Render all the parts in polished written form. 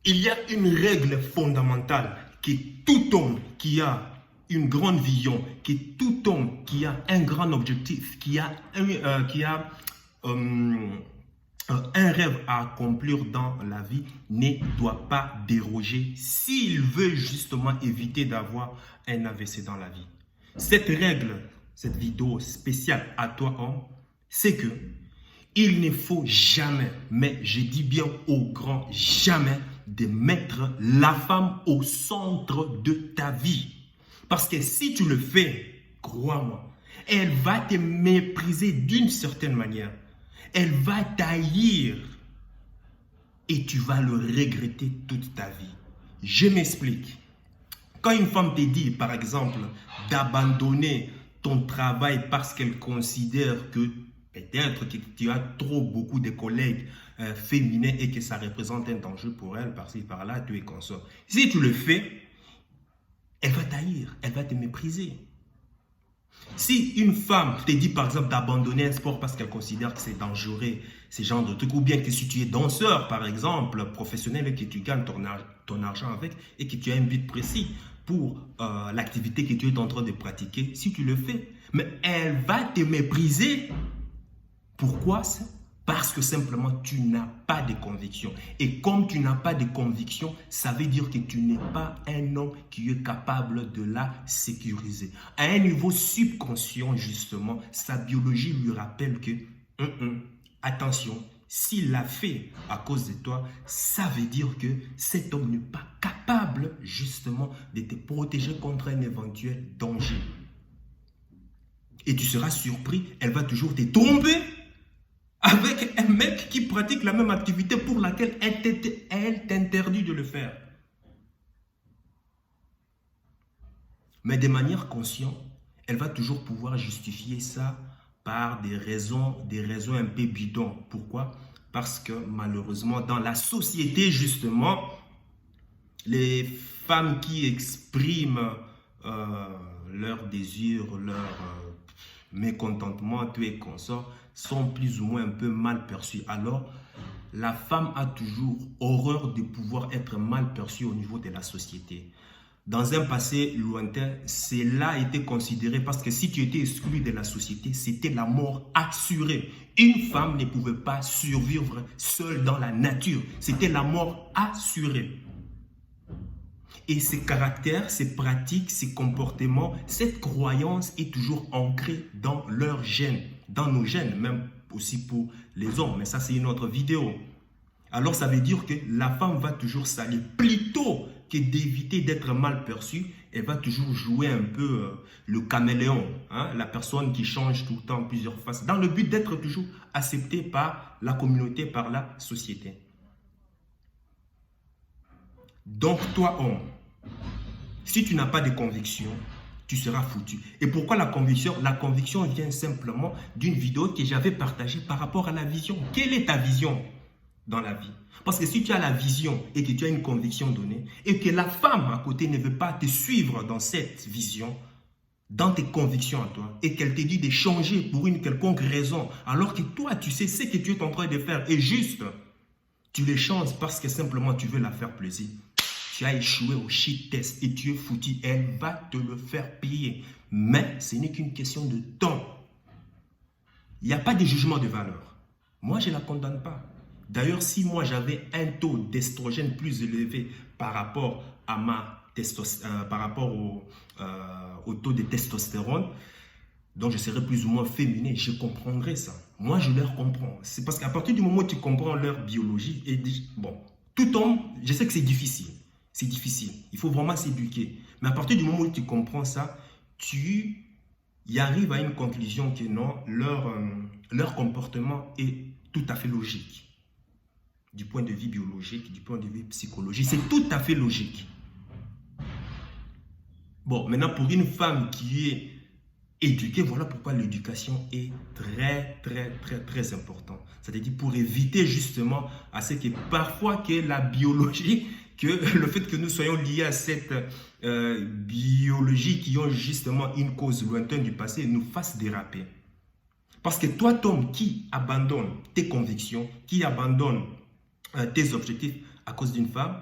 Il y a une règle fondamentale que tout homme qui a une grande vision, que tout homme qui a un grand objectif, qui a un rêve à accomplir dans la vie ne doit pas déroger s'il veut justement éviter d'avoir un AVC dans la vie. Cette règle, cette vidéo spéciale à toi homme, c'est que il ne faut jamais, mais je dis bien au grand jamais, de mettre la femme au centre de ta vie. Parce que si tu le fais, crois-moi, elle va te mépriser d'une certaine manière. Elle va t'haïr et tu vas le regretter toute ta vie. Je m'explique. Quand une femme te dit, par exemple, d'abandonner ton travail parce qu'elle considère que peut-être que tu as beaucoup de collègues féminins et que ça représente un danger pour elle, par-ci, par-là, tu es consort. Si tu le fais, elle va t'haïr, elle va te mépriser. Si une femme te dit par exemple d'abandonner un sport parce qu'elle considère que c'est dangereux, ce genre de truc, ou bien que si tu es danseur par exemple, professionnel et que tu gagnes ton argent avec et que tu as un but précis pour l'activité que tu es en train de pratiquer, si tu le fais, mais elle va te mépriser. Pourquoi ça? Parce que simplement tu n'as pas de conviction. Et comme tu n'as pas de conviction, ça veut dire que tu n'es pas un homme qui est capable de la sécuriser. À un niveau subconscient, justement, sa biologie lui rappelle que, attention, s'il l'a fait à cause de toi, ça veut dire que cet homme n'est pas capable, justement, de te protéger contre un éventuel danger. Et tu seras surpris, elle va toujours te tromper avec un mec qui pratique la même activité pour laquelle elle t'interdit de le faire. Mais de manière consciente, elle va toujours pouvoir justifier ça par des raisons un peu bidons. Pourquoi? Parce que malheureusement, dans la société, justement, les femmes qui expriment leur désir, leur mécontentement, tout et consort, sont plus ou moins un peu mal perçues. Alors, la femme a toujours horreur de pouvoir être mal perçue au niveau de la société. Dans un passé lointain, cela a été considéré parce que si tu étais exclu de la société, c'était la mort assurée. Une femme ne pouvait pas survivre seule dans la nature. C'était la mort assurée. Et ces caractères, ces pratiques, ces comportements, cette croyance est toujours ancrée dans leurs gènes, dans nos gènes, même aussi pour les hommes. Mais ça, c'est une autre vidéo. Alors, ça veut dire que la femme va toujours s'allier. Plutôt que d'éviter d'être mal perçue, elle va toujours jouer un peu le caméléon, hein, la personne qui change tout le temps plusieurs faces, dans le but d'être toujours acceptée par la communauté, par la société. Donc, toi, homme, si tu n'as pas de conviction, tu seras foutu. Et pourquoi la conviction? La conviction vient simplement d'une vidéo que j'avais partagée par rapport à la vision. Quelle est ta vision dans la vie? Parce que si tu as la vision et que tu as une conviction donnée, et que la femme à côté ne veut pas te suivre dans cette vision, dans tes convictions à toi, et qu'elle te dit de changer pour une quelconque raison, alors que toi, tu sais ce que tu es en train de faire est juste, tu les changes parce que simplement tu veux la faire plaisir. Tu as échoué au shit test et tu es foutu. Elle va te le faire payer. Mais ce n'est qu'une question de temps. Il n'y a pas de jugement de valeur. Moi, je ne la condamne pas. D'ailleurs, si moi j'avais un taux d'estrogène plus élevé par rapport à par rapport au taux de testostérone, donc je serais plus ou moins féminin, je comprendrais ça. Moi, je leur comprends. C'est parce qu'à partir du moment où tu comprends leur biologie, et bon, tout homme, je sais que c'est difficile. C'est difficile. Il faut vraiment s'éduquer. Mais à partir du moment où tu comprends ça, tu y arrives à une conclusion que non, leur comportement est tout à fait logique. Du point de vue biologique, du point de vue psychologique, c'est tout à fait logique. Bon, maintenant pour une femme qui est éduquée, voilà pourquoi l'éducation est très importante. C'est-à-dire pour éviter justement à ce que parfois que la biologie, que le fait que nous soyons liés à cette biologie qui ont justement une cause lointaine du passé nous fasse déraper. Parce que toi, Tom, qui abandonne tes convictions, qui abandonne tes objectifs à cause d'une femme,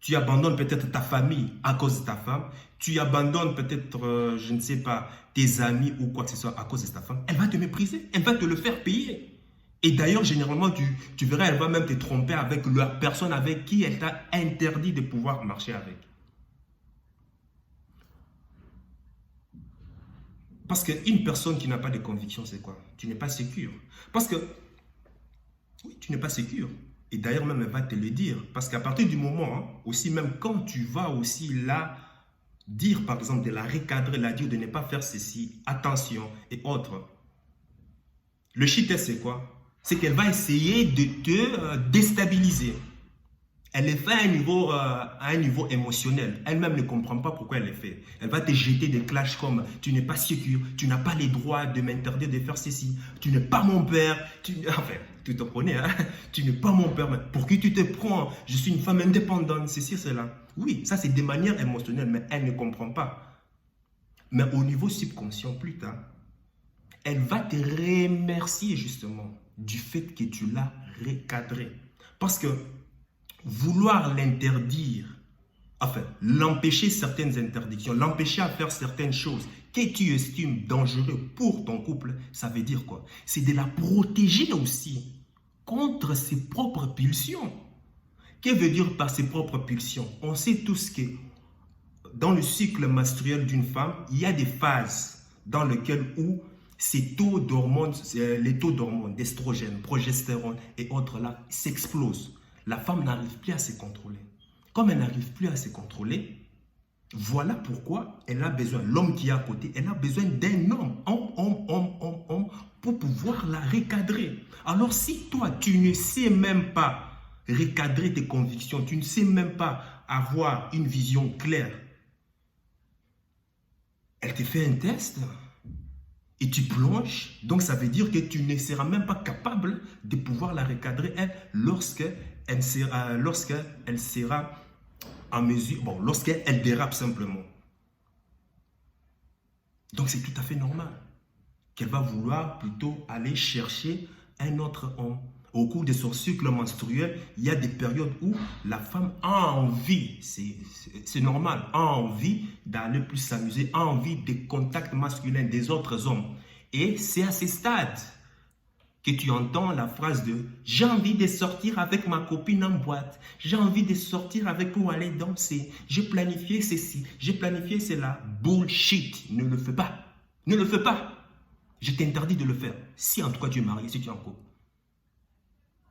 Tu abandonnes peut-être ta famille à cause de ta femme. Tu abandonnes peut-être, je ne sais pas, tes amis ou quoi que ce soit à cause de ta femme. Elle va te mépriser. Elle va te le faire payer. Et d'ailleurs, généralement, tu verras, elle va même te tromper avec la personne avec qui elle t'a interdit de pouvoir marcher avec. Parce qu'une personne qui n'a pas de conviction, c'est quoi? Tu n'es pas sécure. Parce que, oui, tu n'es pas sécure. Et d'ailleurs, même, elle va te le dire. Parce qu'à partir du moment, hein, aussi, même quand tu vas aussi là, dire, par exemple, de la recadrer, la dire de ne pas faire ceci, attention et autres. Le shit, c'est quoi? C'est qu'elle va essayer de te déstabiliser. Elle le fait à un niveau émotionnel. Elle-même ne comprend pas pourquoi elle le fait. Elle va te jeter des clashs comme tu n'es pas sécure, tu n'as pas les droits de m'interdire de faire ceci, tu n'es pas mon père. Enfin, tu te connais, hein? Tu n'es pas mon père. Mais pour qui tu te prends? Je suis une femme indépendante, ceci, cela. Oui, ça c'est de manière émotionnelle, mais elle ne comprend pas. Mais au niveau subconscient, plus tard, elle va te remercier justement du fait que tu l'as recadré. Parce que vouloir l'interdire, enfin, l'empêcher certaines interdictions, l'empêcher à faire certaines choses que tu estimes dangereuses pour ton couple, ça veut dire quoi? C'est de la protéger aussi contre ses propres pulsions. Que veut dire par ses propres pulsions? On sait tous que dans le cycle menstruel d'une femme, il y a des phases dans lesquelles où ces taux d'hormones, les taux d'hormones, d'estrogène, progestérone et autres là, s'explosent. La femme n'arrive plus à se contrôler. Comme elle n'arrive plus à se contrôler, voilà pourquoi elle a besoin, l'homme qui est à côté, elle a besoin d'un homme, pour pouvoir la recadrer. Alors si toi, tu ne sais même pas recadrer tes convictions, tu ne sais même pas avoir une vision claire, elle te fait un test et tu plonges, donc ça veut dire que tu ne seras même pas capable de pouvoir la recadrer elle lorsqu'elle sera en mesure, bon, lorsqu'elle dérape simplement. Donc c'est tout à fait normal qu'elle va vouloir plutôt aller chercher un autre homme. Au cours de son cycle menstruel, il y a des périodes où la femme a envie, c'est normal, a envie d'aller plus s'amuser, a envie des contacts masculins des autres hommes. Et c'est à ces stades que tu entends la phrase de « j'ai envie de sortir avec ma copine en boîte, j'ai envie de sortir avec pour aller danser, j'ai planifié ceci, j'ai planifié cela ». Bullshit, ne le fais pas, ne le fais pas. Je t'interdis de le faire. Si en tout cas tu es marié, si tu es en couple.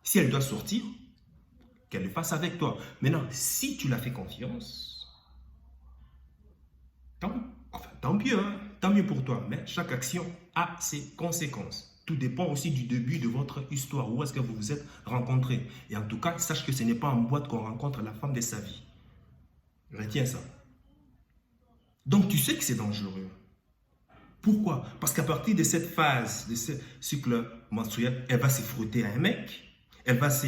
Si elle doit sortir, qu'elle le fasse avec toi. Maintenant, si tu la fais confiance, tant mieux, hein? Tant mieux pour toi. Mais chaque action a ses conséquences. Tout dépend aussi du début de votre histoire. Où est-ce que vous vous êtes rencontrés? Et en tout cas, sache que ce n'est pas en boîte qu'on rencontre la femme de sa vie. Retiens ça. Donc, tu sais que c'est dangereux. Pourquoi? Parce qu'à partir de cette phase, de ce cycle menstruel, elle va se frotter à un mec. Elle va se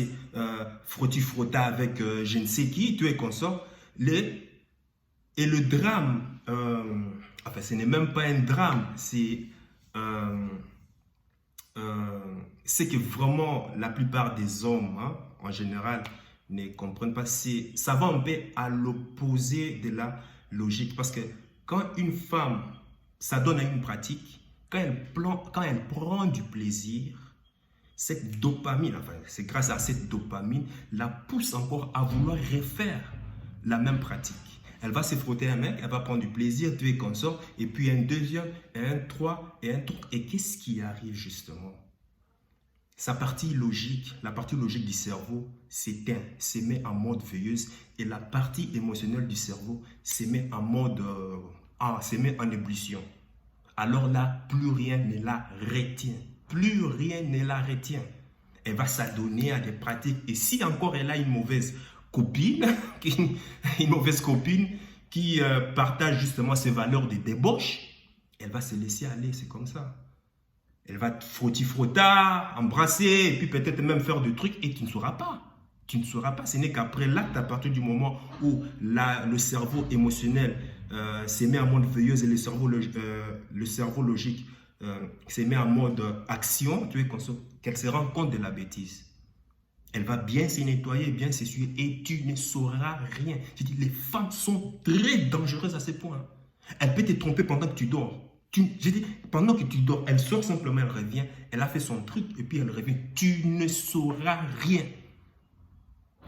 frotter avec je ne sais qui, tu es consort. Et le drame, enfin ce n'est même pas un drame, c'est que vraiment la plupart des hommes, hein, en général, ne comprennent pas. Ça va un peu à l'opposé de la logique. Parce que quand une femme s'adonne à une pratique, quand elle prend du plaisir, cette dopamine, enfin, c'est grâce à cette dopamine, la pousse encore à vouloir refaire la même pratique. Elle va se frotter à un mec, elle va prendre du plaisir, tu es consort, et puis un deuxième, et un trois, et un truc. Et qu'est-ce qui arrive justement? Sa partie logique, la partie logique du cerveau s'éteint, se met en mode veilleuse, et la partie émotionnelle du cerveau se met en mode, se met en ébullition. Alors là, plus rien ne la retient. Plus rien ne la retient. Elle va s'adonner à des pratiques. Et si encore elle a une mauvaise copine, qui partage justement ses valeurs de débauche, elle va se laisser aller, c'est comme ça. Elle va frotter, embrasser, et puis peut-être même faire des trucs, et tu ne sauras pas. Tu ne sauras pas. Ce n'est qu'après l'acte, à partir du moment où le cerveau émotionnel se met en mode veilleuse et le cerveau logique se met en mode action, tu es conscient qu'elle se rend compte de la bêtise. Elle va bien se nettoyer, bien s'essuyer et tu ne sauras rien. Je dis, les femmes sont très dangereuses à ce point. Elle peut te tromper pendant que tu dors. Je dis, pendant que tu dors, elle sort simplement, elle revient, elle a fait son truc et puis elle revient. Tu ne sauras rien.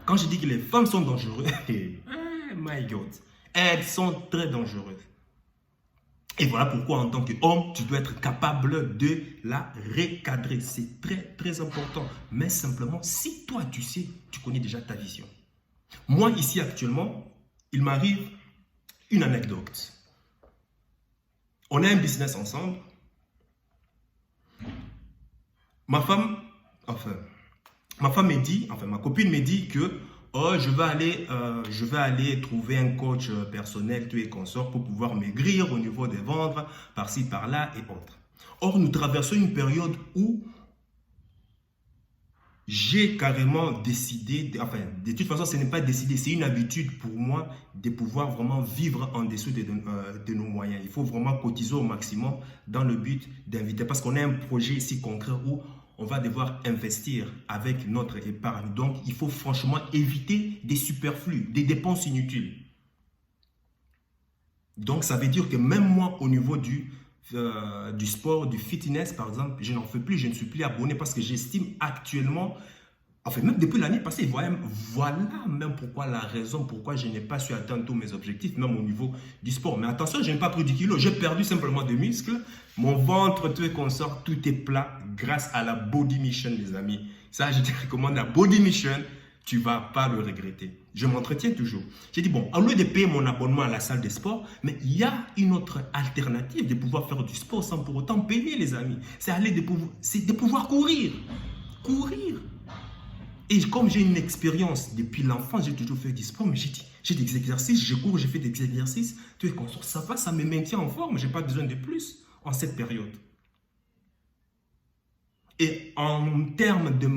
Quand je dis que les femmes sont dangereuses, oh my God, elles sont très dangereuses. Et voilà pourquoi en tant qu'homme, tu dois être capable de la recadrer. C'est très, très important. Mais simplement, si toi, tu sais, tu connais déjà ta vision. Moi, ici, actuellement, il m'arrive une anecdote. On a un business ensemble. Ma femme me dit, enfin ma copine me dit que oh, je vais aller trouver un coach personnel, tout et consort, pour pouvoir maigrir au niveau des ventres, par-ci, par-là et autres. Or, nous traversons une période où j'ai carrément décidé, enfin, de toute façon, ce n'est pas décidé, c'est une habitude pour moi de pouvoir vraiment vivre en dessous de nos moyens. Il faut vraiment cotiser au maximum dans le but d'inviter, parce qu'on a un projet ici concret où on va devoir investir avec notre épargne. Donc, il faut franchement éviter des superflus, des dépenses inutiles. Donc, ça veut dire que même moi, au niveau du sport, du fitness, par exemple, je n'en fais plus, je ne suis plus abonné parce que j'estime actuellement, enfin, même depuis l'année passée, voilà même pourquoi la raison pourquoi je n'ai pas su atteindre tous mes objectifs, même au niveau du sport. Mais attention, je n'ai pas pris du kilo, j'ai perdu simplement des muscles. Mon ventre, tout est consort, tout est plat grâce à la Body Mission, les amis. Ça, je te recommande la Body Mission, tu ne vas pas le regretter. Je m'entretiens toujours. J'ai dit, bon, au lieu de payer mon abonnement à la salle de sport, mais il y a une autre alternative de pouvoir faire du sport sans pour autant payer, les amis. C'est de pouvoir courir. Courir. Et comme j'ai une expérience depuis l'enfance, j'ai toujours fait du sport, mais j'ai des exercices, je cours, j'ai fait des exercices, tout est consort, ça va, ça me maintient en forme, je n'ai pas besoin de plus en cette période. Et en termes de...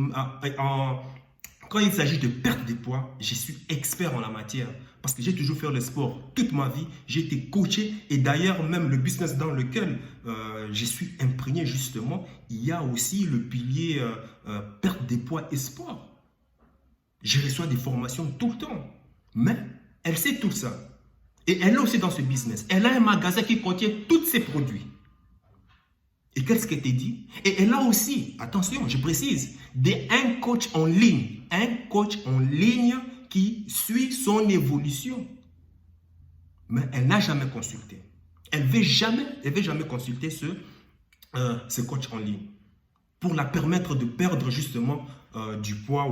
Quand il s'agit de perte de poids, je suis expert en la matière parce que j'ai toujours fait le sport toute ma vie. J'ai été coaché et d'ailleurs même le business dans lequel je suis imprégné justement, il y a aussi le pilier perte de poids et sport. Je reçois des formations tout le temps, mais elle sait tout ça. Et elle est aussi dans ce business. Elle a un magasin qui contient tous ses produits. Et qu'est-ce qu'elle t'a dit? Et elle a aussi, attention, je précise, un coach en ligne. Un coach en ligne qui suit son évolution. Mais elle n'a jamais consulté. Elle ne veut jamais consulter ce coach en ligne pour la permettre de perdre justement du poids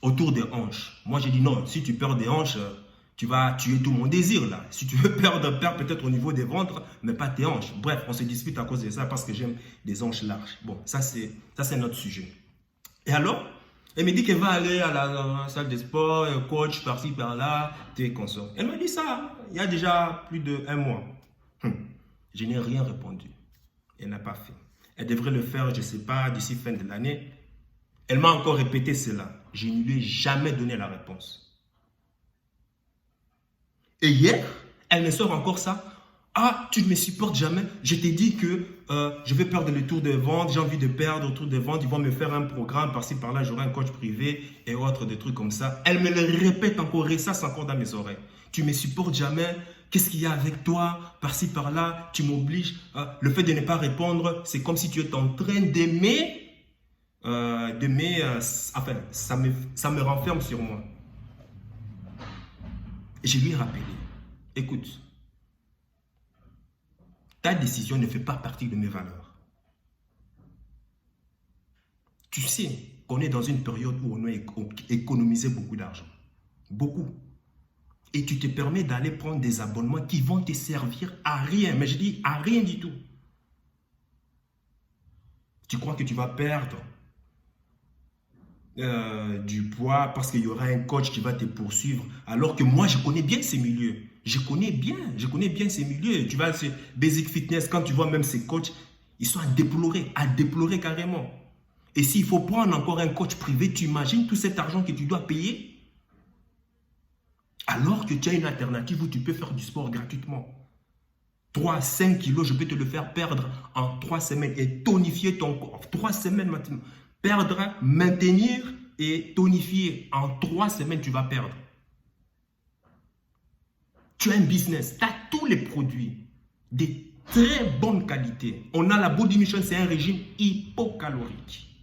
autour des hanches. Moi, j'ai dit non, si tu perds des hanches, tu vas tuer tout mon désir là. Si tu veux perdre peut-être au niveau des ventres, mais pas tes hanches. Bref, on se dispute à cause de ça parce que j'aime des hanches larges. Bon, ça c'est notre sujet. Et alors, elle me dit qu'elle va aller à la salle de sport, coach par-ci, par-là, tes consorts. Elle m'a dit ça il y a déjà plus d'1 mois. Je n'ai rien répondu. Elle n'a pas fait. Elle devrait le faire, je ne sais pas, d'ici fin de l'année. Elle m'a encore répété cela. Je ne lui ai jamais donné la réponse. Et hier, elle me sort encore ça. Ah, tu ne me supportes jamais. Je t'ai dit que je vais perdre le tour de vente. J'ai envie de perdre le tour de vente. Ils vont me faire un programme par-ci, par-là. J'aurai un coach privé et autres, des trucs comme ça. Elle me le répète encore et ça, c'est encore dans mes oreilles. Tu ne me supportes jamais. Qu'est-ce qu'il y a avec toi? Par-ci, par-là, tu m'obliges. Le fait de ne pas répondre, c'est comme si tu étais en train d'aimer. Enfin, ça me renferme sur moi. Et je lui ai rappelé. Écoute, ta décision ne fait pas partie de mes valeurs. Tu sais qu'on est dans une période où on a économisé beaucoup d'argent. Beaucoup. Et tu te permets d'aller prendre des abonnements qui vont te servir à rien. Mais je dis à rien du tout. Tu crois que tu vas perdre du poids parce qu'il y aura un coach qui va te poursuivre, alors que moi je connais bien ces milieux. Je connais bien ces milieux. Tu vas sur Basic Fitness, quand tu vois même ces coachs, ils sont à déplorer carrément. Et s'il faut prendre encore un coach privé, tu imagines tout cet argent que tu dois payer, alors que tu as une alternative où tu peux faire du sport gratuitement. 3 à 5 kilos, je peux te le faire perdre en 3 semaines et tonifier ton corps. 3 semaines maintenant. Perdre, maintenir et tonifier. En 3 semaines, tu vas perdre. Tu as un business, tu as tous les produits, des très bonne qualité. On a la Body Mission, c'est un régime hypocalorique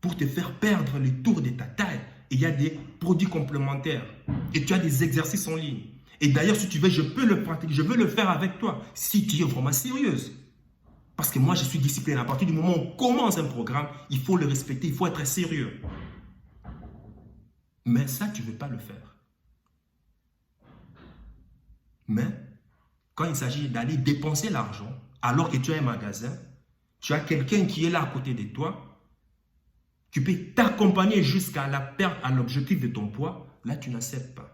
pour te faire perdre le tour de ta taille. Et il y a des produits complémentaires et tu as des exercices en ligne. Et d'ailleurs, si tu veux, je peux le pratiquer, je veux le faire avec toi si tu es vraiment sérieuse. Parce que moi, je suis discipliné. À partir du moment où on commence un programme, il faut le respecter, il faut être sérieux. Mais ça, tu ne veux pas le faire. Mais quand il s'agit d'aller dépenser l'argent, alors que tu as un magasin, tu as quelqu'un qui est là à côté de toi, tu peux t'accompagner jusqu'à la perte, à l'objectif de ton poids, là, tu n'acceptes pas.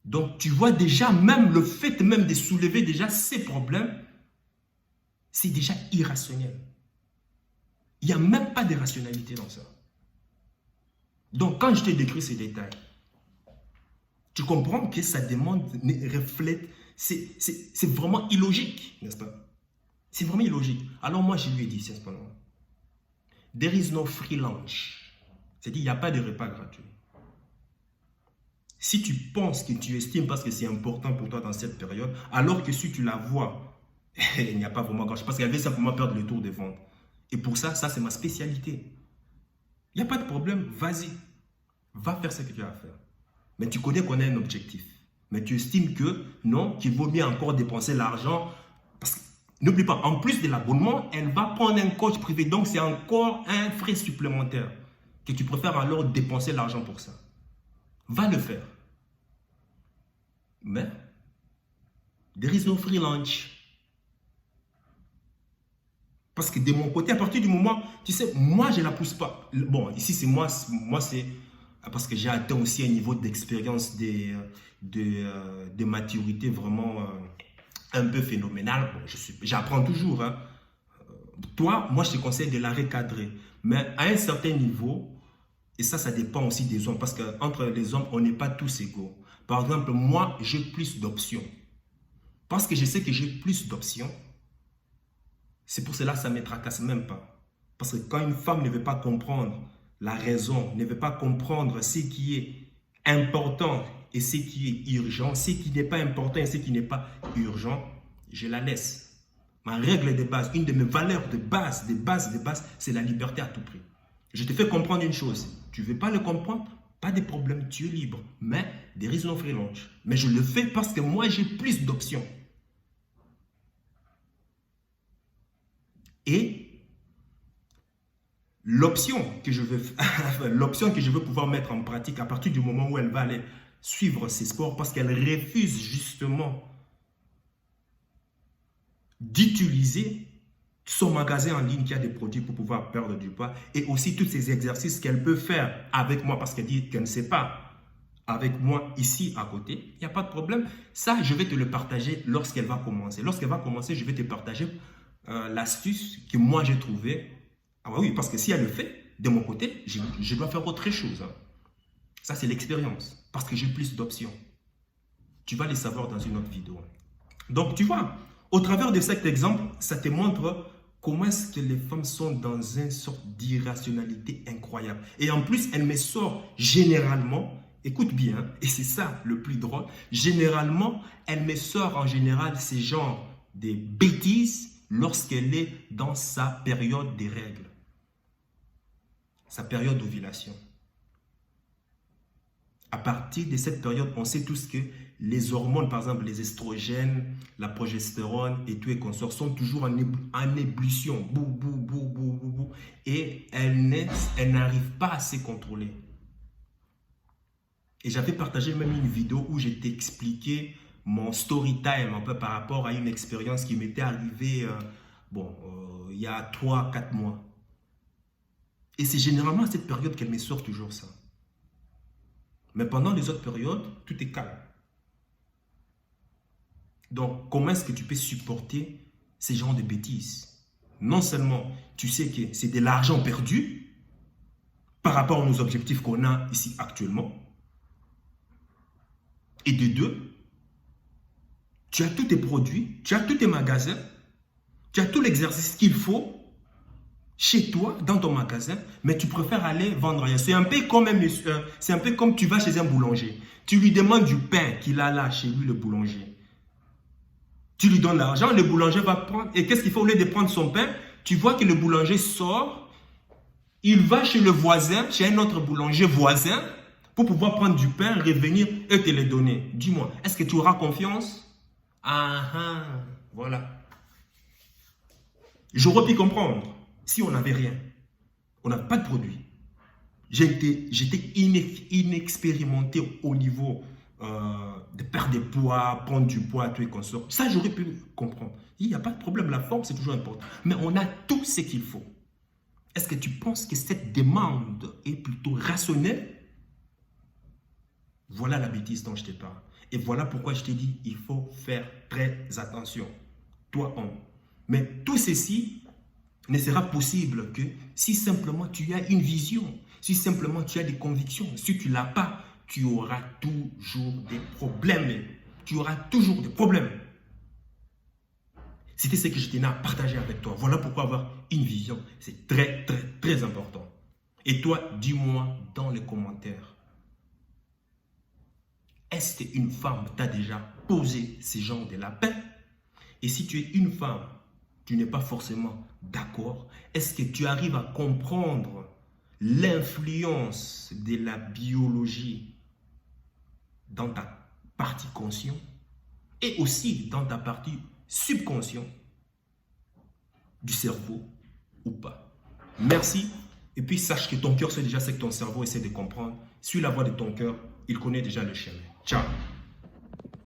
Donc, tu vois déjà, même le fait même de soulever déjà ces problèmes, c'est déjà irrationnel. Il n'y a même pas de rationalité dans ça. Donc, quand je te décris ces détails, tu comprends que ça demande, reflète, c'est vraiment illogique, n'est-ce pas? C'est vraiment illogique. Alors moi, je lui ai dit, c'est pas non. There is no free lunch. C'est-à-dire, il n'y a pas de repas gratuit. Si tu penses que tu estimes parce que c'est important pour toi dans cette période, alors que si tu la vois, il n'y a pas vraiment grand-chose. Parce qu'elle veut simplement perdre le tour de vente. Et pour ça, ça c'est ma spécialité. Il n'y a pas de problème, vas-y. Va faire ce que tu as à faire. Mais tu connais qu'on a un objectif. Mais tu estimes que non, qu'il vaut mieux encore dépenser l'argent. Parce que n'oublie pas, en plus de l'abonnement, elle va prendre un coach privé. Donc c'est encore un frais supplémentaire. Que tu préfères alors dépenser l'argent pour ça. Va le faire. Mais, there is no free lunch. Parce que de mon côté, à partir du moment, tu sais, moi, je ne la pousse pas. Bon, ici, c'est moi c'est parce que j'ai atteint aussi un niveau d'expérience, de maturité vraiment un peu phénoménal. Bon, j'apprends toujours. Hein. Toi, moi, je te conseille de la recadrer. Mais à un certain niveau, et ça dépend aussi des hommes. Parce qu'entre les hommes, on n'est pas tous égaux. Par exemple, moi, j'ai plus d'options. Parce que je sais que j'ai plus d'options, c'est pour cela que ça ne me tracasse même pas. Parce que quand une femme ne veut pas comprendre la raison, ne veut pas comprendre ce qui est important et ce qui est urgent, ce qui n'est pas important et ce qui n'est pas urgent, je la laisse. Ma règle de base, une de mes valeurs de base, c'est la liberté à tout prix. Je te fais comprendre une chose. Tu ne veux pas le comprendre? Pas de problème, tu es libre. Mais there is no free lunch. Mais je le fais parce que moi, j'ai plus d'options. Et l'option que je veux pouvoir mettre en pratique à partir du moment où elle va aller suivre ses sports, parce qu'elle refuse justement d'utiliser son magasin en ligne qui a des produits pour pouvoir perdre du poids et aussi tous ces exercices qu'elle peut faire avec moi parce qu'elle dit qu'elle ne sait pas avec moi ici à côté, il n'y a pas de problème. Ça, je vais te le partager lorsqu'elle va commencer. Lorsqu'elle va commencer, je vais te partager l'astuce que moi j'ai trouvée. Ah oui, parce que si elle le fait, de mon côté, je dois faire autre chose. Hein. Ça, c'est l'expérience parce que j'ai plus d'options. Tu vas les savoir dans une autre vidéo. Donc, tu vois, au travers de cet exemple, ça te montre comment est-ce que les femmes sont dans une sorte d'irrationalité incroyable. Et en plus, elle me sort généralement, écoute bien, et c'est ça le plus drôle, généralement, elle me sort en général ces genres de bêtises lorsqu'elle est dans sa période des règles, sa période d'ovulation. À partir de cette période, on sait tous que les hormones, par exemple les estrogènes, la progestérone et tout et consorts sont toujours en ébullition. Bou, bou, bou, bou, bou, bou. Et elles n'arrivent pas à se contrôler. Et j'avais partagé même une vidéo où j'ai expliqué mon story time un peu par rapport à une expérience qui m'était arrivée il y a 3-4 mois. Et c'est généralement à cette période qu'elle me sort toujours ça. Mais pendant les autres périodes, tout est calme. Donc, comment est-ce que tu peux supporter ces genres de bêtises? Non seulement tu sais que c'est de l'argent perdu par rapport à nos objectifs qu'on a ici actuellement. Et de deux, tu as tous tes produits, tu as tous tes magasins, tu as tout l'exercice qu'il faut chez toi, dans ton magasin, mais tu préfères aller vendre ailleurs. C'est un peu comme c'est un peu comme tu vas chez un boulanger. Tu lui demandes du pain qu'il a là chez lui, le boulanger. Tu lui donnes l'argent, le boulanger va prendre. Et qu'est-ce qu'il fait au lieu de prendre son pain? Tu vois que le boulanger sort, il va chez le voisin, chez un autre boulanger voisin, pour pouvoir prendre du pain, revenir et te le donner. Dis-moi, est-ce que tu auras confiance? Ah ah, voilà. J'aurais pu comprendre si on n'avait rien. On n'a pas de produit. J'étais inexpérimenté au niveau de perdre des poids, prendre du poids, tout et consort. Ça, j'aurais pu comprendre. Il n'y a pas de problème, la forme, c'est toujours important. Mais on a tout ce qu'il faut. Est-ce que tu penses que cette demande est plutôt rationnelle? Voilà la bêtise dont je te parle. Et voilà pourquoi je t'ai dit, il faut faire très attention. Toi, homme. Mais tout ceci ne sera possible que si simplement tu as une vision, si simplement tu as des convictions. Si tu ne l'as pas, tu auras toujours des problèmes. Tu auras toujours des problèmes. C'était ce que je tenais à partager avec toi. Voilà pourquoi avoir une vision, c'est très, très, très important. Et toi, dis-moi dans les commentaires, est-ce qu'une femme t'a déjà posé ce genre de lapin? Et si tu es une femme, tu n'es pas forcément d'accord. Est-ce que tu arrives à comprendre l'influence de la biologie dans ta partie consciente et aussi dans ta partie subconsciente du cerveau ou pas? Merci. Et puis sache que ton cœur sait déjà ce que ton cerveau essaie de comprendre. Suis la voix de ton cœur, il connaît déjà le chemin. Ciao.